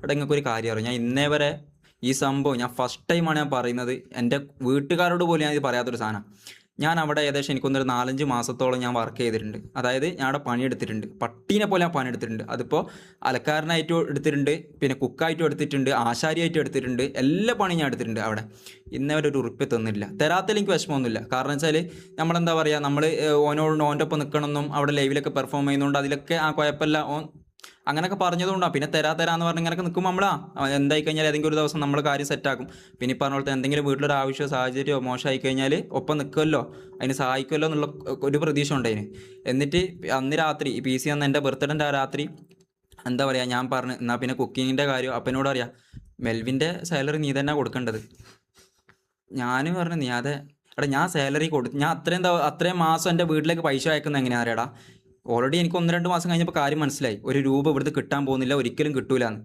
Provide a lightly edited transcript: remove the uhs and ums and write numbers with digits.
അവിടെ നിങ്ങൾക്ക് ഒരു കാര്യം അറിയാം, ഞാൻ ഇന്നേ വരെ ഈ സംഭവം ഞാൻ ഫസ്റ്റ് ടൈമാണ് ഞാൻ പറയുന്നത്. എൻ്റെ വീട്ടുകാരോട് പോലും ഞാൻ ഇത് പറയാത്തൊരു സാധനം. ഞാൻ അവിടെ ഏകദേശം എനിക്കൊന്നൊരു 4-5 മാസത്തോളം ഞാൻ വർക്ക് ചെയ്തിട്ടുണ്ട്. അതായത് ഞാൻ അവിടെ പണിയെടുത്തിട്ടുണ്ട്, പട്ടീനെ പോലെ ഞാൻ പണിയെടുത്തിട്ടുണ്ട്. അതിപ്പോൾ അലക്കാരനായിട്ടും എടുത്തിട്ടുണ്ട്, പിന്നെ കുക്കായിട്ടും എടുത്തിട്ടുണ്ട്, ആശാരിയായിട്ടും എടുത്തിട്ടുണ്ട്, എല്ലാ പണിയും ഞാൻ എടുത്തിട്ടുണ്ട് അവിടെ. ഇന്നേ വരെ ഒരു ഉറുപ്പ്യ തന്നില്ല. തരാത്തതിൽ എനിക്ക് വിഷമമൊന്നുമില്ല. കാരണം വെച്ചാൽ നമ്മളെന്താ പറയുക, നമ്മൾ ഓൻ്റെ ഒപ്പം നിൽക്കണമെന്നും അവിടെ ലൈവിലൊക്കെ പെർഫോം ചെയ്യുന്നതുകൊണ്ട് അതിലൊക്കെ ആ കുഴപ്പമില്ല ഓൻ അങ്ങനെയൊക്കെ പറഞ്ഞതുകൊണ്ടാണ്. പിന്നെ തരാന്ന് പറഞ്ഞ് ഇങ്ങനെയൊക്കെ നിൽക്കുമ്പോൾ നമ്മളാ എന്തായി കഴിഞ്ഞാൽ ഏതെങ്കിലും ഒരു ദിവസം നമ്മൾ കാര്യം സെറ്റാക്കും. പിന്നെ ഈ പറഞ്ഞ പോലത്തെ എന്തെങ്കിലും വീട്ടിലൊരു ആവശ്യമോ സാഹചര്യമോ മോശമായി കഴിഞ്ഞാൽ ഒപ്പം നിൽക്കുമല്ലോ, അതിന് സഹായിക്കുമല്ലോ എന്നുള്ള ഒരു പ്രതീക്ഷ ഉണ്ടായിന്. എന്നിട്ട് അന്ന് രാത്രി ഈ PC അന്ന് എൻ്റെ ബർത്ത്ഡേൻ്റെ ആ രാത്രി എന്താ പറയുക, ഞാൻ പറഞ്ഞു എന്നാൽ പിന്നെ കുക്കിങ്ങിൻ്റെ കാര്യം അപ്പനോട് അറിയാം, മെൽവിൻ്റെ സാലറി നീ തന്നെ കൊടുക്കേണ്ടത്. ഞാൻ പറഞ്ഞു നീ അതെ എടാ, ഞാൻ സാലറി കൊടുത്തു, ഞാൻ അത്രയും മാസം എൻ്റെ വീട്ടിലേക്ക് പൈസ അയക്കുന്നത് എങ്ങനെയാ അറിയടാ. ഓൾറെഡി എനിക്ക് 1-2 മാസം കഴിഞ്ഞപ്പോൾ കാര്യം മനസ്സിലായി, ഒരു രൂപ ഇവിടുന്ന് കിട്ടാൻ പോകുന്നില്ല, ഒരിക്കലും കിട്ടൂലെന്ന്.